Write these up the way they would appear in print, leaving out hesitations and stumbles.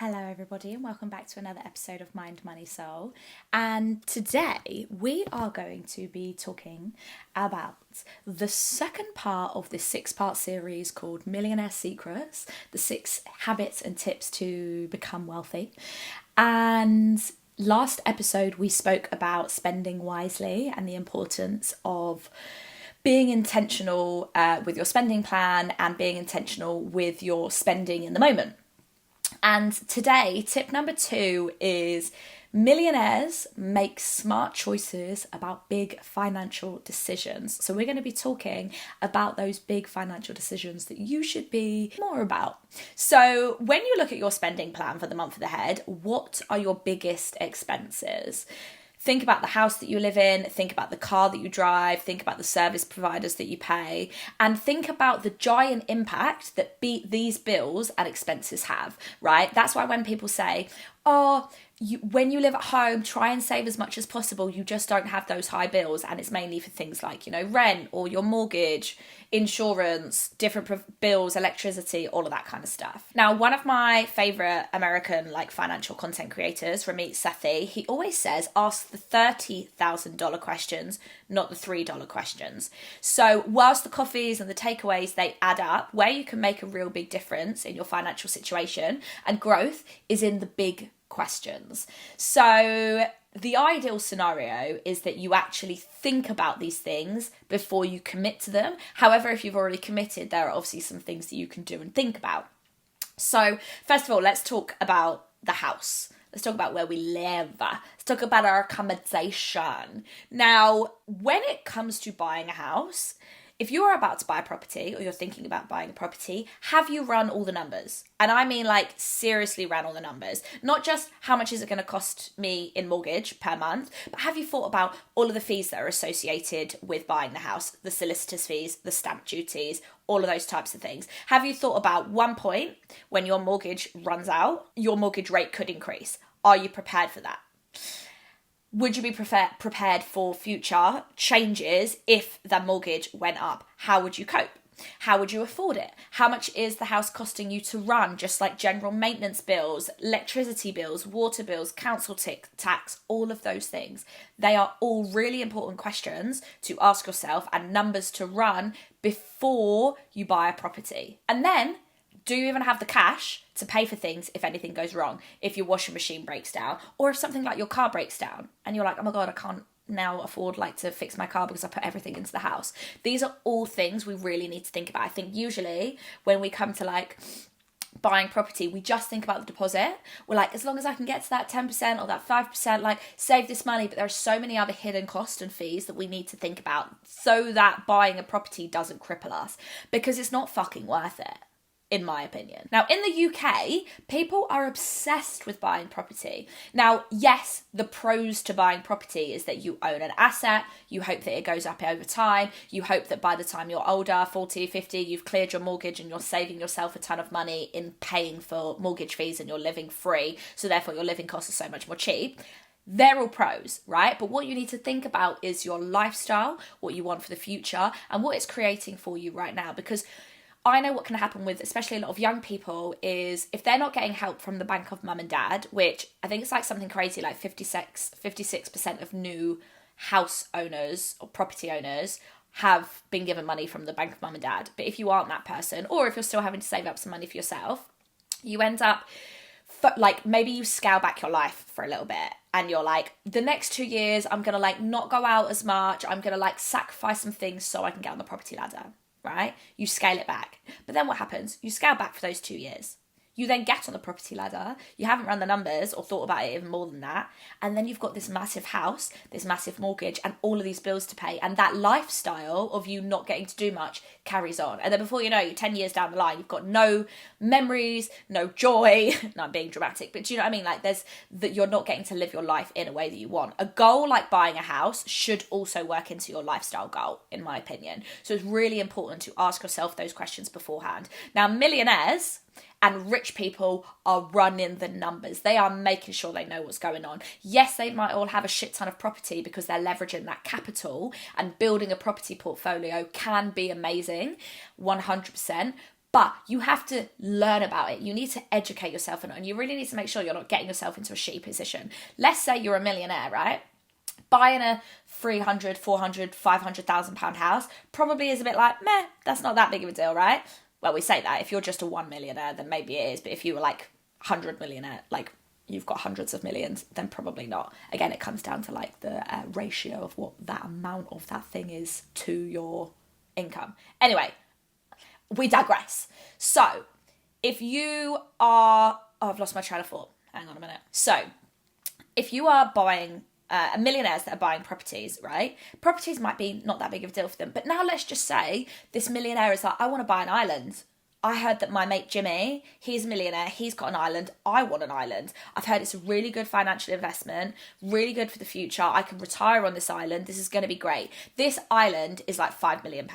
Hello, everybody, and welcome back to another episode of Mind, Money, Soul. And today we are going to be talking about the second part of this 6-part series called Millionaire Secrets, the 6 habits and tips to become wealthy. And last episode we spoke about spending wisely and the importance of being intentional with your spending plan and being intentional with your spending in the moment. And today, tip number 2 is millionaires make smart choices about big financial decisions. So we're going to be talking about those big financial decisions that you should be more about. So when you look at your spending plan for the month ahead, what are your biggest expenses? Think about the house that you live in, think about the car that you drive, think about the service providers that you pay, and think about the giant impact that these bills and expenses have, right? That's why when people say, when you live at home, try and save as much as possible. You just don't have those high bills. And it's mainly for things like, rent or your mortgage, insurance, different bills, electricity, all of that kind of stuff. Now, one of my favorite American financial content creators, Ramit Sethi, he always says, ask the $30,000 questions, not the $3 questions. So whilst the coffees and the takeaways, they add up, where you can make a real big difference in your financial situation and growth is in the big questions. So the ideal scenario is that you actually think about these things before you commit to them. However, if you've already committed, there are obviously some things that you can do and think about. So first of all, let's talk about the house. Let's talk about where we live. Let's talk about our accommodation. Now, when it comes to buying a house, if you're about to buy a property or you're thinking about buying a property, have you run all the numbers? And I mean seriously ran all the numbers. Not just how much is it going to cost me in mortgage per month, but have you thought about all of the fees that are associated with buying the house, the solicitor's fees, the stamp duties, all of those types of things? Have you thought about one point when your mortgage runs out, your mortgage rate could increase? Are you prepared for that? Would you be prepared for future changes if the mortgage went up? How would you cope? How would you afford it? How much is the house costing you to run? Just like general maintenance bills, electricity bills, water bills, council tax, all of those things. They are all really important questions to ask yourself and numbers to run before you buy a property. And then, do you even have the cash to pay for things if anything goes wrong? If your washing machine breaks down, or if something like your car breaks down and you're like, oh my God, I can't now afford to fix my car because I put everything into the house. These are all things we really need to think about. I think usually when we come to buying property, we just think about the deposit. We're like, as long as I can get to that 10% or that 5%, save this money. But there are so many other hidden costs and fees that we need to think about so that buying a property doesn't cripple us, because it's not fucking worth it, in my opinion. Now, in the UK, people are obsessed with buying property. Now, yes, the pros to buying property is that you own an asset, you hope that it goes up over time, you hope that by the time you're older, 40, 50, you've cleared your mortgage and you're saving yourself a ton of money in paying for mortgage fees and you're living free, so therefore your living costs are so much more cheap. They're all pros, right? But what you need to think about is your lifestyle, what you want for the future, and what it's creating for you right now. Because I know what can happen with especially a lot of young people is if they're not getting help from the bank of mum and dad, which I think it's something crazy, 56% of new house owners or property owners have been given money from the bank of mum and dad. But if you aren't that person, or if you're still having to save up some money for yourself, you end up maybe you scale back your life for a little bit and you're the next 2 years I'm gonna not go out as much, I'm gonna sacrifice some things so I can get on the property ladder. Right? You scale it back. But then what happens? You scale back for those 2 years. You then get on the property ladder. You haven't run the numbers or thought about it even more than that. And then you've got this massive house, this massive mortgage, and all of these bills to pay. And that lifestyle of you not getting to do much carries on. And then before you know, you're 10 years down the line, you've got no memories, no joy. No, I'm being dramatic, but do you know what I mean? There's that you're not getting to live your life in a way that you want. A goal like buying a house should also work into your lifestyle goal, in my opinion. So it's really important to ask yourself those questions beforehand. Now, millionaires and rich people are running the numbers. They are making sure they know what's going on. Yes, they might all have a shit ton of property because they're leveraging that capital, and building a property portfolio can be amazing, 100%. But you have to learn about it. You need to educate yourself on it, and you really need to make sure you're not getting yourself into a shitty position. Let's say you're a millionaire, right? Buying a 300, 400, 500,000 pound house probably is a bit like, meh, that's not that big of a deal, right? Well, we say that. If you're just a 1 millionaire, then maybe it is. But if you were like 100 millionaire, like you've got hundreds of millions, then probably not. Again, it comes down to like the ratio of what that amount of that thing is to your income. Anyway, we digress. So if you are, I've lost my train of thought. Hang on a minute. So if you are buying millionaires that are buying properties, right? Properties might be not that big of a deal for them. But now let's just say this millionaire is like, I want to buy an island. I heard that my mate Jimmy, he's a millionaire, he's got an island, I want an island. I've heard it's a really good financial investment, really good for the future. I can retire on this island, this is going to be great. This island is like £5 million.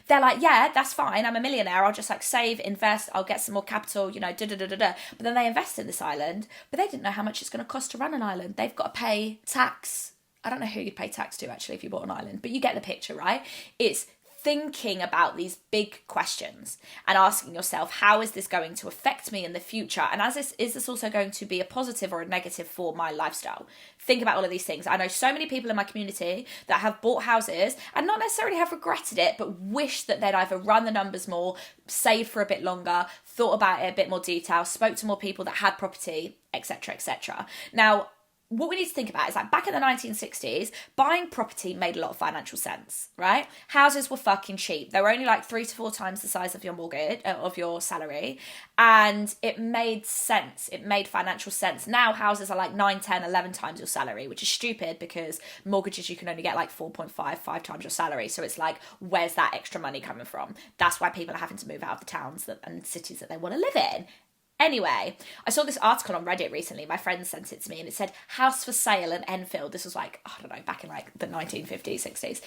They're like, yeah, that's fine, I'm a millionaire, I'll just like save, invest, I'll get some more capital, you know, da-da-da-da-da. But then they invest in this island, but they didn't know how much it's going to cost to run an island. They've got to pay tax. I don't know who you'd pay tax to actually if you bought an island, but you get the picture, right? It's thinking about these big questions and asking yourself, how is this going to affect me in the future? And is this also going to be a positive or a negative for my lifestyle? Think about all of these things. I know so many people in my community that have bought houses and not necessarily have regretted it, but wish that they'd either run the numbers more, saved for a bit longer, thought about it a bit more detail, spoke to more people that had property, etc., etc. Now, what we need to think about is like back in the 1960s, buying property made a lot of financial sense, right? Houses were fucking cheap. They were only like 3 to 4 times the size of your mortgage, of your salary. And it made sense. It made financial sense. Now houses are like 9, 10, 11 times your salary, which is stupid because mortgages you can only get like 4.5, 5 times your salary. So it's like, where's that extra money coming from? That's why people are having to move out of the towns and cities that they want to live in. Anyway, I saw this article on Reddit recently. My friend sent it to me and it said, house for sale in Enfield. This was like, I don't know, back in like the 1950s, 60s.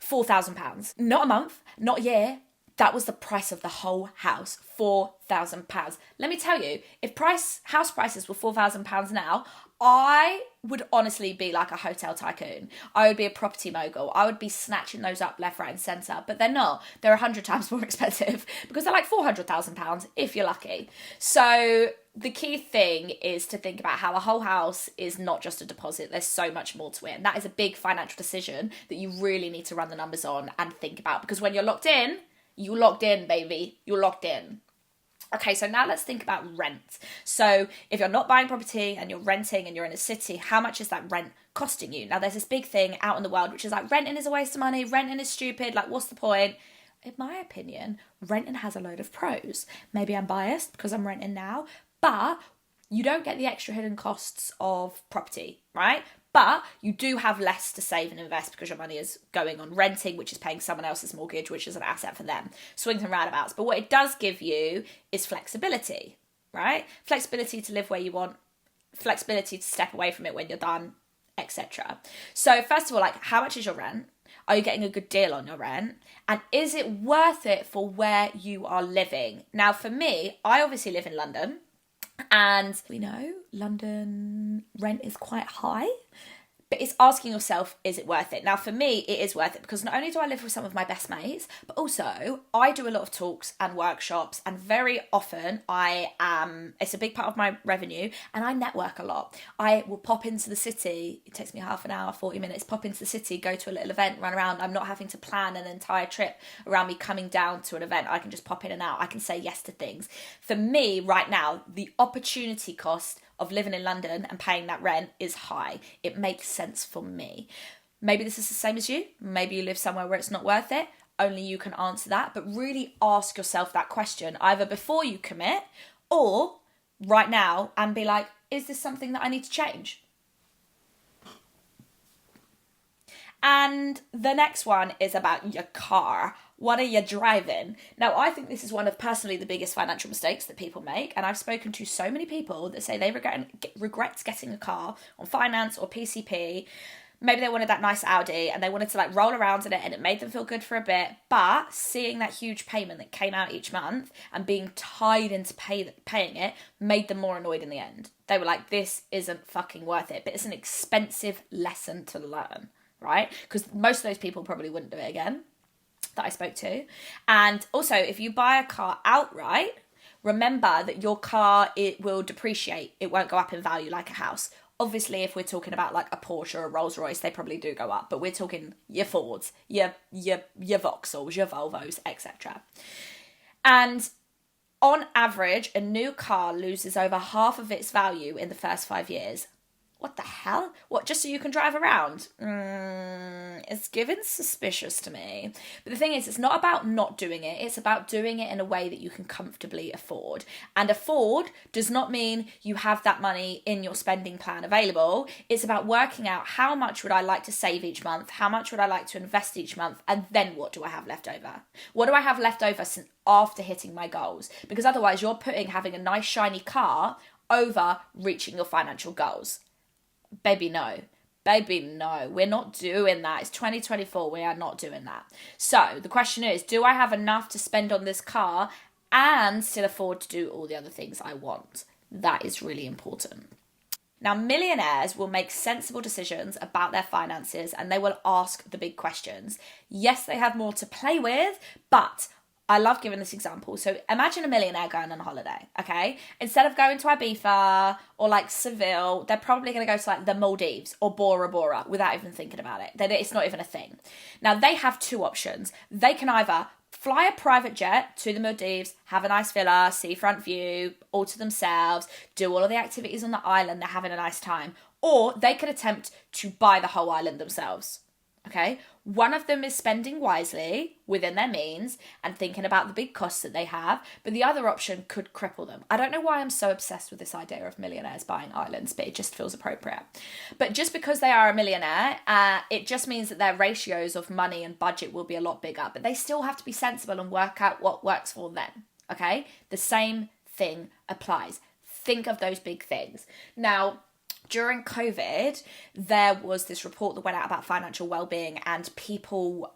£4,000. Not a month, not a year. That was the price of the whole house, £4,000. Let me tell you, if house prices were £4,000 now, I would honestly be like a hotel tycoon. I would be a property mogul. I would be snatching those up left, right and centre. But they're not. They're 100 times more expensive because they're like £400,000 if you're lucky. So the key thing is to think about how a whole house is not just a deposit. There's so much more to it. And that is a big financial decision that you really need to run the numbers on and think about. Because when you're locked in, baby. You're locked in. Okay, so now let's think about rent. So if you're not buying property and you're renting and you're in a city, how much is that rent costing you? Now there's this big thing out in the world which is like, renting is a waste of money, renting is stupid, like what's the point? In my opinion, renting has a load of pros. Maybe I'm biased because I'm renting now, but you don't get the extra hidden costs of property, right? But you do have less to save and invest because your money is going on renting, which is paying someone else's mortgage, which is an asset for them. Swings and roundabouts. But what it does give you is flexibility, right? Flexibility to live where you want, flexibility to step away from it when you're done, etc. So first of all, like, how much is your rent? Are you getting a good deal on your rent? And is it worth it for where you are living? Now, for me, I obviously live in London. And we know London rent is quite high, but it's asking yourself, is it worth it? Now, for me, it is worth it because not only do I live with some of my best mates, but also I do a lot of talks and workshops, and very often it's a big part of my revenue, and I network a lot. I will pop into the city. It takes me half an hour, 40 minutes, pop into the city, go to a little event, run around. I'm not having to plan an entire trip around me coming down to an event. I can just pop in and out. I can say yes to things. For me, right now, the opportunity cost of living in London and paying that rent is high. It makes sense for me. Maybe this is the same as you. Maybe you live somewhere where it's not worth it. Only you can answer that. But really ask yourself that question either before you commit or right now and be like, is this something that I need to change? And the next one is about your car. What are you driving? Now, I think this is one of personally the biggest financial mistakes that people make. And I've spoken to so many people that say they regret getting a car on finance or PCP. Maybe they wanted that nice Audi and they wanted to like roll around in it and it made them feel good for a bit. But seeing that huge payment that came out each month and being tied into paying it made them more annoyed in the end. They were like, this isn't fucking worth it. But it's an expensive lesson to learn, right? Because most of those people probably wouldn't do it again. that I spoke to. And also, if you buy a car outright, remember that your car, it will depreciate. It won't go up in value like a house. Obviously, if we're talking about like a Porsche or a Rolls Royce, they probably do go up. But we're talking your Fords, your Vauxhalls, your Volvos, etc. And on average, a new car loses over half of its value in the first 5 years. What the hell? What, just so you can drive around? It's given suspicious to me. But the thing is, it's not about not doing it. It's about doing it in a way that you can comfortably afford. And afford does not mean you have that money in your spending plan available. It's about working out how much would I like to save each month? How much would I like to invest each month? And then what do I have left over? What do I have left over after hitting my goals? Because otherwise you're putting having a nice shiny car over reaching your financial goals. Baby, no. Baby, no. We're not doing that. It's 2024. We are not doing that. So the question is, do I have enough to spend on this car and still afford to do all the other things I want? That is really important. Now, millionaires will make sensible decisions about their finances and they will ask the big questions. Yes, they have more to play with, but I love giving this example. So imagine a millionaire going on a holiday, okay? Instead of going to Ibiza or like Seville, they're probably going to go to like the Maldives or Bora Bora without even thinking about it. It's not even a thing. Now, they have two options. They can either fly a private jet to the Maldives, have a nice villa, seafront view, all to themselves, do all of the activities on the island, they're having a nice time. Or they could attempt to buy the whole island themselves. Okay, one of them is spending wisely within their means and thinking about the big costs that they have, but the other option could cripple them. I don't know why I'm so obsessed with this idea of millionaires buying islands, but it just feels appropriate. But just because they are a millionaire, it just means that their ratios of money and budget will be a lot bigger, but they still have to be sensible and work out what works for them. Okay, the same thing applies. Think of those big things. Now, during COVID, there was this report that went out about financial wellbeing and people,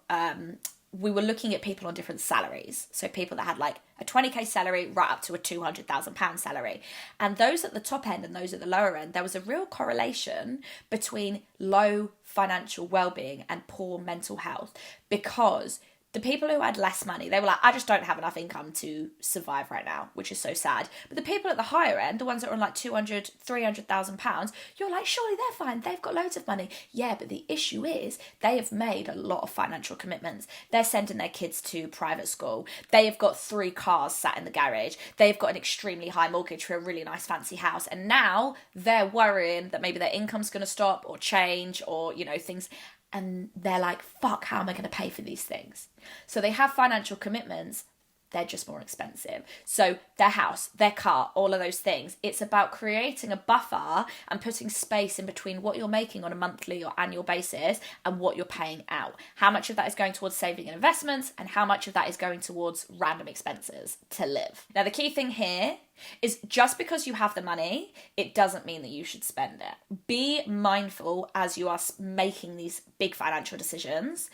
we were looking at people on different salaries. So people that had like a 20k salary right up to a £200,000 salary. And those at the top end and those at the lower end, there was a real correlation between low financial wellbeing and poor mental health, because the people who had less money, they were like, I just don't have enough income to survive right now, which is so sad. But the people at the higher end, the ones that are on like £200,000, £300,000, you're like, surely they're fine. They've got loads of money. Yeah, but the issue is they have made a lot of financial commitments. They're sending their kids to private school. They have got 3 cars sat in the garage. They've got an extremely high mortgage for a really nice fancy house. And now they're worrying that maybe their income's going to stop or change or, you know, things. And they're like, fuck, how am I going to pay for these things? So they have financial commitments, they're just more expensive. So their house, their car, all of those things. It's about creating a buffer and putting space in between what you're making on a monthly or annual basis and what you're paying out. How much of that is going towards saving and investments and how much of that is going towards random expenses to live. Now, the key thing here is just because you have the money, it doesn't mean that you should spend it. Be mindful as you are making these big financial decisions.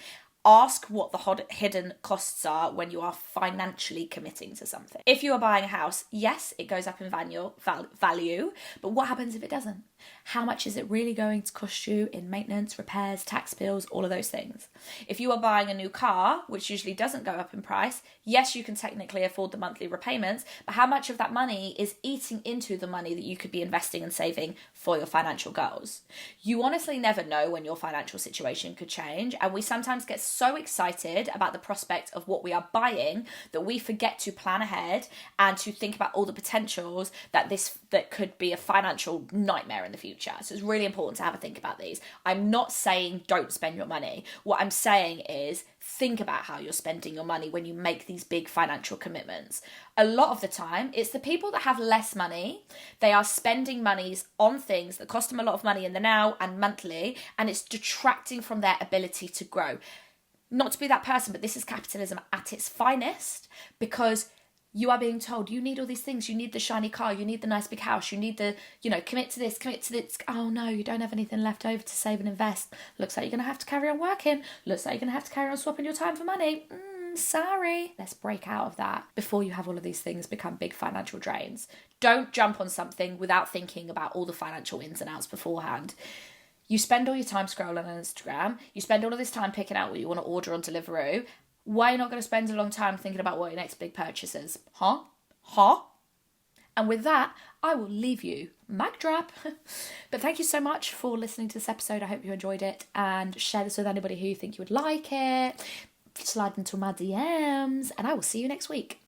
Ask what the hidden costs are when you are financially committing to something. If you are buying a house, yes, it goes up in value, but what happens if it doesn't? How much is it really going to cost you in maintenance, repairs, tax bills, all of those things? If you are buying a new car, which usually doesn't go up in price, yes, you can technically afford the monthly repayments, but how much of that money is eating into the money that you could be investing and saving for your financial goals? You honestly never know when your financial situation could change, and we sometimes get so excited about the prospect of what we are buying that we forget to plan ahead and to think about all the potentials that could be a financial nightmare in the future. So it's really important to have a think about these. I'm not saying don't spend your money. What I'm saying is think about how you're spending your money when you make these big financial commitments. A lot of the time, it's the people that have less money. They are spending monies on things that cost them a lot of money in the now and monthly, and it's detracting from their ability to grow. Not to be that person, but this is capitalism at its finest, because you are being told you need all these things. You need the shiny car. You need the nice big house. You need the, commit to this, commit to this. Oh no, you don't have anything left over to save and invest. Looks like you're going to have to carry on working. Looks like you're going to have to carry on swapping your time for money. Sorry. Let's break out of that before you have all of these things become big financial drains. Don't jump on something without thinking about all the financial ins and outs beforehand. You spend all your time scrolling on Instagram. You spend all of this time picking out what you want to order on Deliveroo. Why are you not going to spend a long time thinking about what your next big purchase is? Huh? And with that, I will leave you. Mic drop. But thank you so much for listening to this episode. I hope you enjoyed it, and share this with anybody who you think you would like it. Slide into my DMs, and I will see you next week.